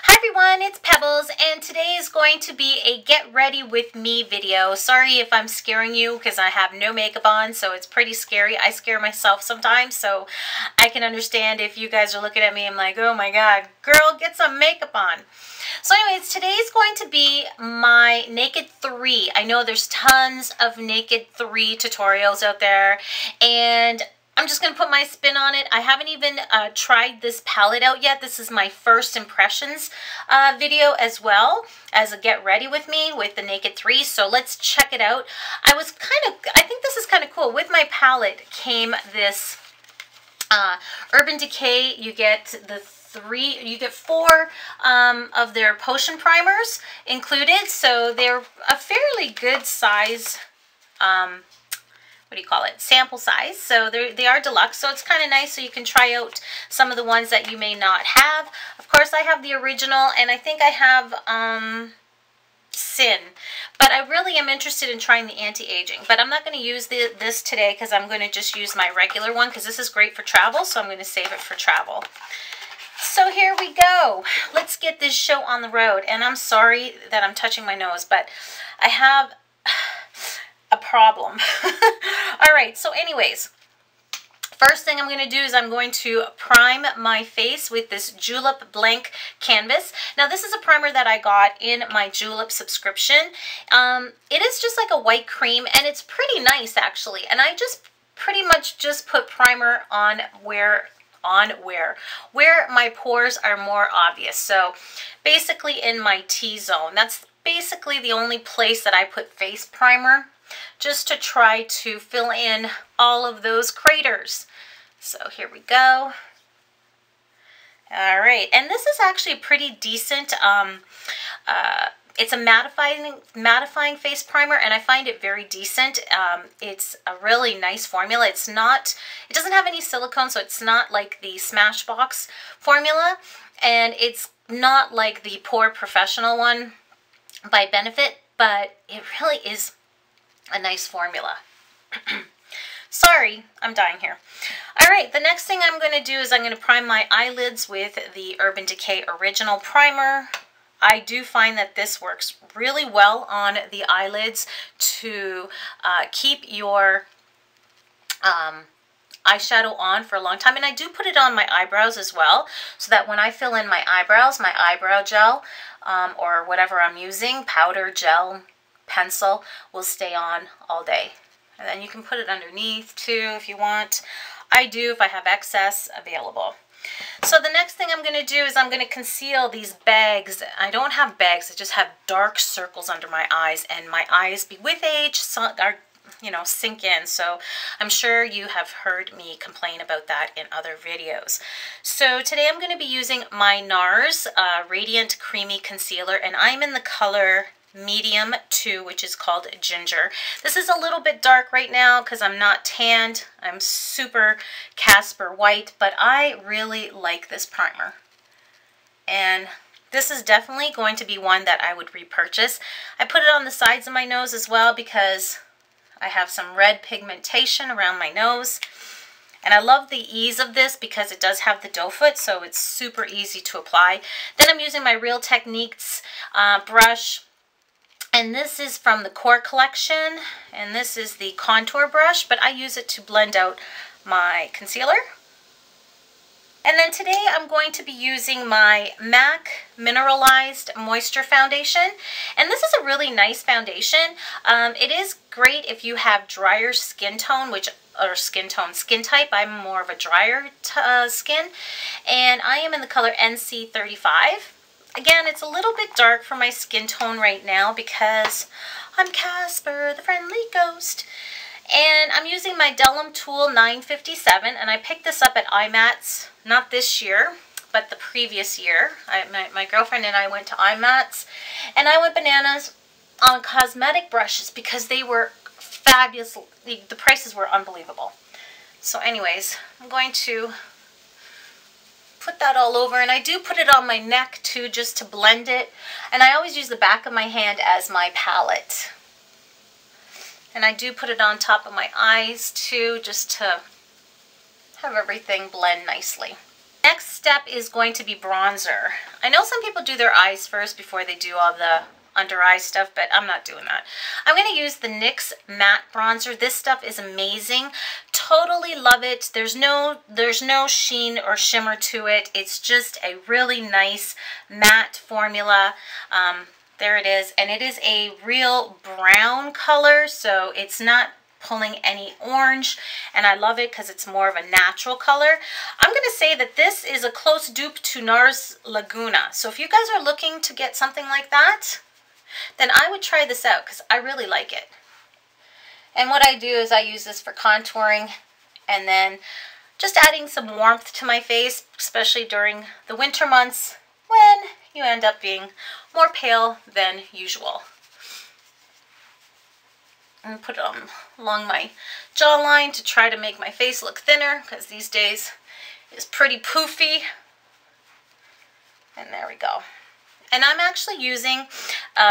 Hi everyone, it's Pebbles, and today is going to be a get ready with me video. Sorry if I'm scaring you because I have no makeup on, so it's pretty scary. I scare myself sometimes, so I can understand if you guys are looking at me, I'm like, oh my god, girl, get some makeup on. So anyways, today is going to be my Naked 3. I know there's tons of Naked 3 tutorials out there, and I'm just going to put my spin on it. I haven't even tried this palette out yet. This is my first impressions video as well as a get ready with me with the Naked 3. So let's check it out. I think this is kind of cool. With my palette came this Urban Decay. You get four of their potion primers included. So they're a fairly good size sample size. So they are deluxe, so it's kind of nice, so you can try out some of the ones that you may not have. Of course, I have the original, and I think I have Sin, but I really am interested in trying the anti-aging, but I'm not going to use this today because I'm going to just use my regular one because this is great for travel, so I'm going to save it for travel. So here we go. Let's get this show on the road. And I'm sorry that I'm touching my nose, but I have a problem. All right, so anyways, first thing I'm going to do is I'm going to prime my face with this Julep Blank Canvas. Now this is a primer that I got in my Julep subscription. It is just like a white cream, and it's pretty nice actually. And I just pretty much just put primer on where my pores are more obvious. So basically in my T-zone. That's basically the only place that I put face primer, just to try to fill in all of those craters. So here we go. All right, and this is actually a pretty decent, it's a mattifying face primer, and I find it very decent. It's a really nice formula. It doesn't have any silicone, so it's not like the Smashbox formula, and it's not like the Pore Professional one by Benefit, but it really is a nice formula. Sorry, I'm dying here. All right, the next thing I'm going to do is I'm going to prime my eyelids with the Urban Decay Original Primer. I do find that this works really well on the eyelids to keep your eyeshadow on for a long time. And I do put it on my eyebrows as well, so that when I fill in my eyebrows, my eyebrow gel or whatever I'm using, powder, gel, pencil, will stay on all day. And then you can put it underneath too if you want. I do if I have excess available. So the next thing I'm going to do is I'm going to conceal these bags. I don't have bags, I just have dark circles under my eyes, and my eyes with age are, sink in. So I'm sure you have heard me complain about that in other videos. So today I'm going to be using my NARS Radiant Creamy Concealer, and I'm in the color Medium 2, which is called Ginger. This is a little bit dark right now because I'm not tanned. I'm super Casper white, but I really like this primer. And this is definitely going to be one that I would repurchase. I put it on the sides of my nose as well because I have some red pigmentation around my nose. And I love the ease of this because it does have the doe foot, so it's super easy to apply. Then I'm using my Real Techniques brush. And this is from the Core Collection, and this is the contour brush, but I use it to blend out my concealer. And then today I'm going to be using my MAC Mineralized Moisture Foundation, and this is a really nice foundation. It is great if you have drier skin tone, skin type. I'm more of a drier skin, and I am in the color NC35. Again, it's a little bit dark for my skin tone right now because I'm Casper, the friendly ghost. And I'm using my Delum Tool 957, and I picked this up at IMATS, not this year, but the previous year. My girlfriend and I went to IMATS, and I went bananas on cosmetic brushes because they were fabulous. The prices were unbelievable. So anyways, I'm going to put that all over, and I do put it on my neck too, just to blend it, and I always use the back of my hand as my palette, and I do put it on top of my eyes too, just to have everything blend nicely. Next step is going to be bronzer. I know some people do their eyes first before they do all the under eye stuff, but I'm not doing that. I'm going to use the NYX matte bronzer. This stuff is amazing. Totally love it. There's no sheen or shimmer to it. It's just a really nice matte formula. There it is, and it is a real brown color, so it's not pulling any orange, and I love it because it's more of a natural color. I'm going to say that this is a close dupe to NARS Laguna. So if you guys are looking to get something like that, then I would try this out because I really like it. And what I do is I use this for contouring and then just adding some warmth to my face, especially during the winter months when you end up being more pale than usual. And put it on along my jawline to try to make my face look thinner because these days it's pretty poofy. And there we go. And I'm actually using,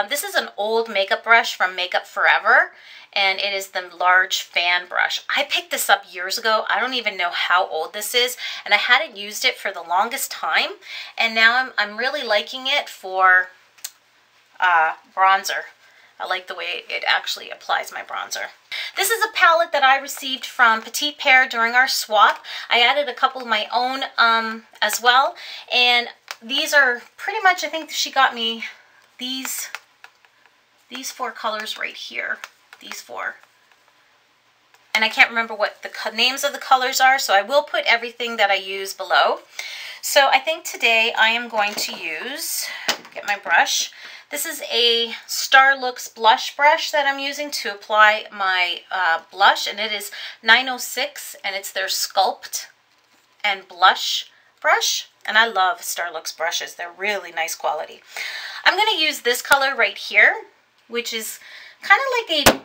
this is an old makeup brush from Makeup Forever, and it is the large fan brush. I picked this up years ago. I don't even know how old this is, and I hadn't used it for the longest time, and now I'm really liking it for bronzer. I like the way it actually applies my bronzer. This is a palette that I received from Petite Pear during our swap. I added a couple of my own as well, and these are pretty much, I think she got me these 4 colors right here. These 4. And I can't remember what the names of the colors are, so I will put everything that I use below. So I think today I am going to use, get my brush. This is a Starlooks blush brush that I'm using to apply my blush, and it is 906, and it's their Sculpt and Blush brush. And I love Starlooks brushes. They're really nice quality. I'm going to use this color right here, which is kind of like a,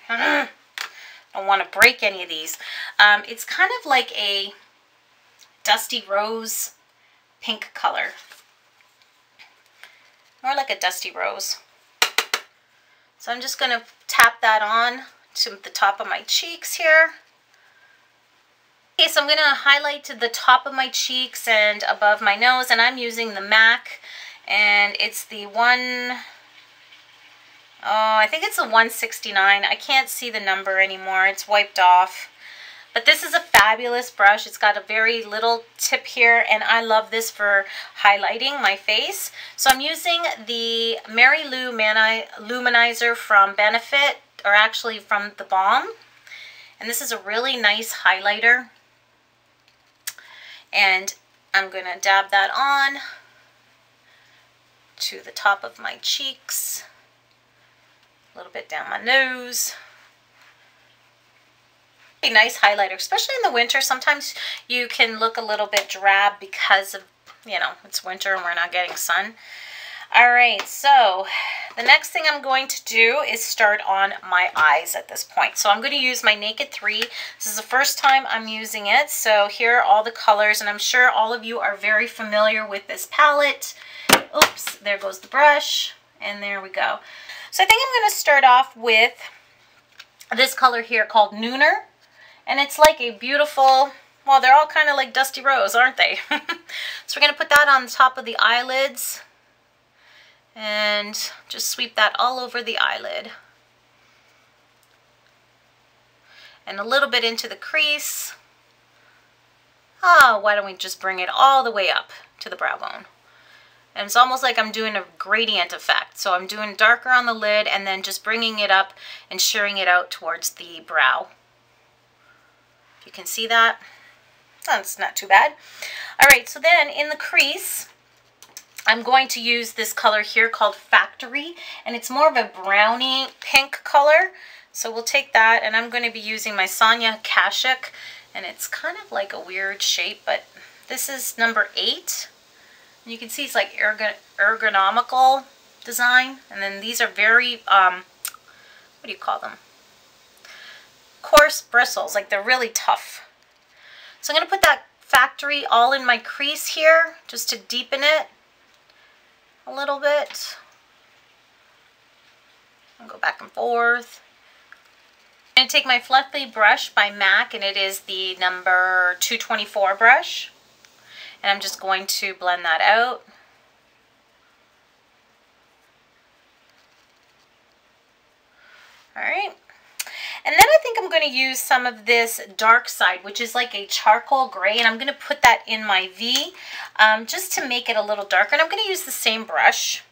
I don't want to break any of these. It's kind of like a dusty rose pink color. More like a dusty rose. So I'm just going to tap that on to the top of my cheeks here. Okay, so I'm going to highlight to the top of my cheeks and above my nose, and I'm using the MAC, and it's the I think it's a 169. I can't see the number anymore. It's wiped off. But this is a fabulous brush. It's got a very little tip here, and I love this for highlighting my face. So I'm using the Mary Lou Luminizer from Benefit, or actually from The Balm. And this is a really nice highlighter. And I'm going to dab that on to the top of my cheeks, a little bit down my nose. A nice highlighter, especially in the winter. Sometimes you can look a little bit drab because of, you know, it's winter and we're not getting sun. All right, so the next thing I'm going to do is start on my eyes at this point. So I'm going to use my Naked 3. This is the first time I'm using it. So here are all the colors, and I'm sure all of you are very familiar with this palette. Oops, there goes the brush, and there we go. So I think I'm going to start off with this color here called Nooner. And it's like a beautiful, well, they're all kind of like Dusty Rose, aren't they? So we're going to put that on the top of the eyelids. And just sweep that all over the eyelid. And a little bit into the crease. Why don't we just bring it all the way up to the brow bone? And it's almost like I'm doing a gradient effect. So I'm doing darker on the lid and then just bringing it up and shearing it out towards the brow. If you can see that, that's not too bad. All right, so then in the crease, I'm going to use this color here called Factory, and it's more of a brownie pink color. So we'll take that, and I'm going to be using my Sonia Kashuk, and it's kind of like a weird shape, but this is number 8. And you can see it's like ergonomical design, and then these are very, what do you call them? Coarse bristles, like they're really tough. So I'm going to put that Factory all in my crease here, just to deepen it a little bit. I'll go back and forth. I'm going to take my fluffy brush by MAC, and it is the number 224 brush. And I'm just going to blend that out. Alright. And then I think I'm going to use some of this dark side, which is like a charcoal gray, and I'm going to put that in my V just to make it a little darker. And I'm going to use the same brush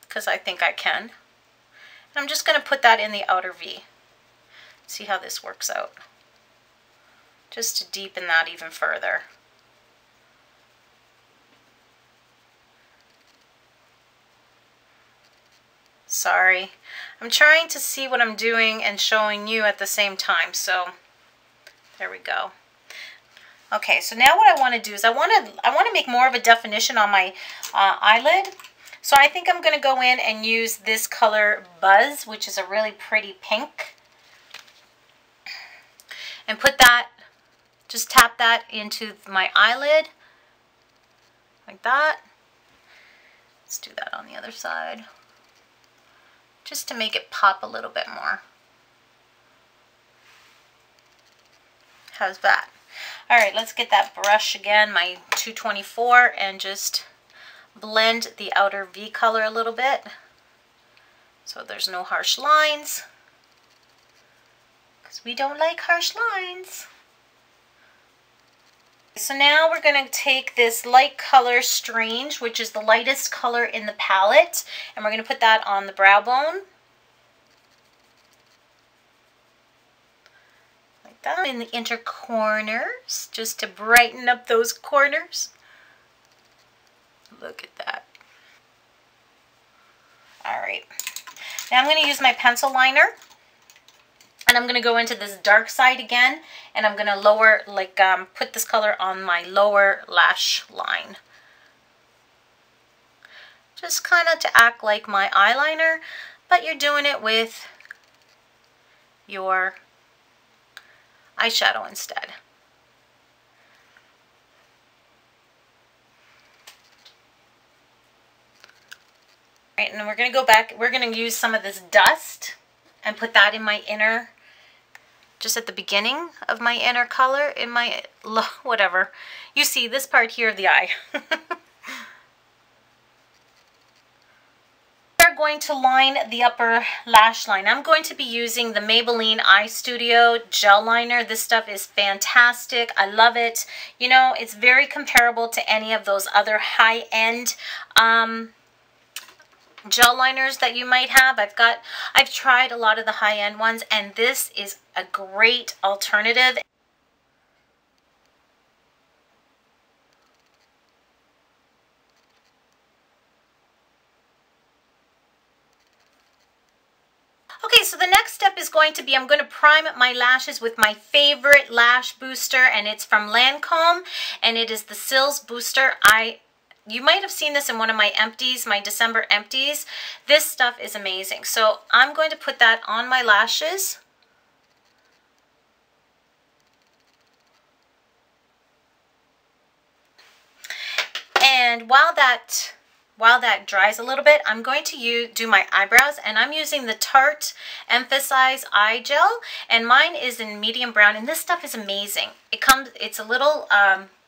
because I think I can. And I'm just going to put that in the outer V. See how this works out. Just to deepen that even further. Sorry. I'm trying to see what I'm doing and showing you at the same time. So there we go. Okay, so now what I want to do is I want to make more of a definition on my eyelid. So I think I'm going to go in and use this color Buzz, which is a really pretty pink. And put that, just tap that into my eyelid. Like that. Let's do that on the other side. Just to make it pop a little bit more. How's that? Alright, let's get that brush again, my 224, and just blend the outer V color a little bit so there's no harsh lines, because we don't like harsh lines. So now we're going to take this light color Strange, which is the lightest color in the palette, and we're going to put that on the brow bone. Like that. In the inner corners, just to brighten up those corners. Look at that. Alright. Now I'm going to use my pencil liner. And I'm going to go into this dark side again, and I'm going to lower, like, put this color on my lower lash line. Just kind of to act like my eyeliner, but you're doing it with your eyeshadow instead. All right, and then we're going to go back, we're going to use some of this dust and put that in my inner, just at the beginning of my inner color, in my, whatever. You see this part here of the eye. We're going to line the upper lash line. I'm going to be using the Maybelline Eye Studio gel liner. This stuff is fantastic. I love it. You know, it's very comparable to any of those other high-end gel liners that you might have. I've tried a lot of the high-end ones, and this is a great alternative. Okay, so the next step is going to be, I'm going to prime my lashes with my favorite lash booster, and it's from Lancome, and it is the Sills Booster. You might have seen this in one of my empties, my December empties. This stuff is amazing. So I'm going to put that on my lashes. And while that dries a little bit, I'm going to do my eyebrows, and I'm using the Tarte Emphasize Eye Gel, and mine is in medium brown, and this stuff is amazing. It's a little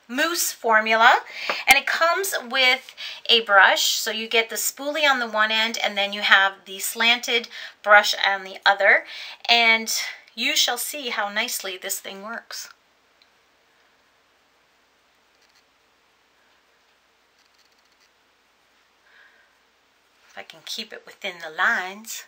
mousse formula, and it comes with a brush, so you get the spoolie on the one end, and then you have the slanted brush on the other, and you shall see how nicely this thing works. If I can keep it within the lines.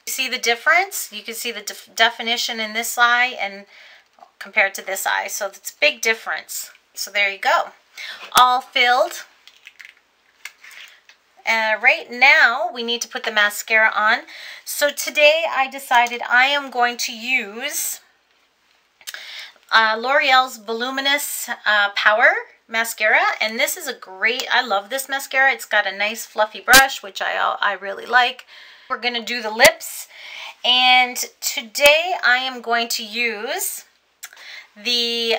See the difference? You can see the definition in this eye and compared to this eye. So it's a big difference. So there you go. All filled. Right now we need to put the mascara on. So today I decided I am going to use L'Oreal's Voluminous Power Mascara, and this is a great, I love this mascara. It's got a nice fluffy brush, which I really like. We're going to do the lips, and today I am going to use the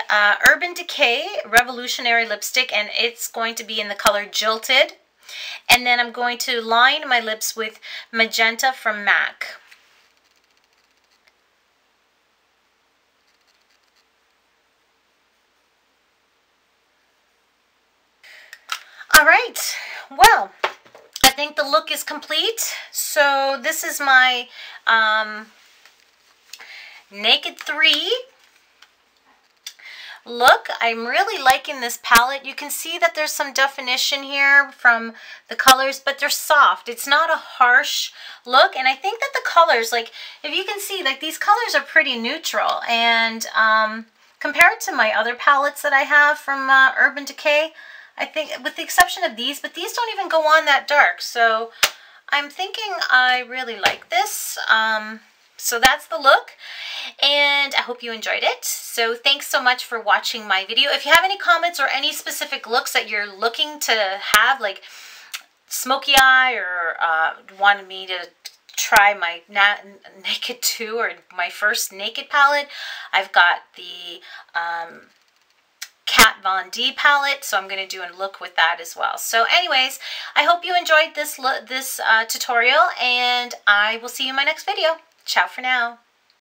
Urban Decay Revolutionary Lipstick, and it's going to be in the color Jilted. And then I'm going to line my lips with Magenta from MAC. All right, well, I think the look is complete. So this is my Naked 3 look. I'm really liking this palette. You can see that there's some definition here from the colors, but they're soft. It's not a harsh look, and I think that the colors, like, if you can see, like, these colors are pretty neutral, and compared to my other palettes that I have from Urban Decay, I think, with the exception of these, but these don't even go on that dark, so I'm thinking I really like this. So that's the look, and I hope you enjoyed it. So thanks so much for watching my video. If you have any comments or any specific looks that you're looking to have, like smoky eye, or wanted me to try my Naked 2 or my first Naked palette, I've got the Kat Von D palette, so I'm going to do a look with that as well. So anyways, I hope you enjoyed this tutorial, and I will see you in my next video. Ciao for now.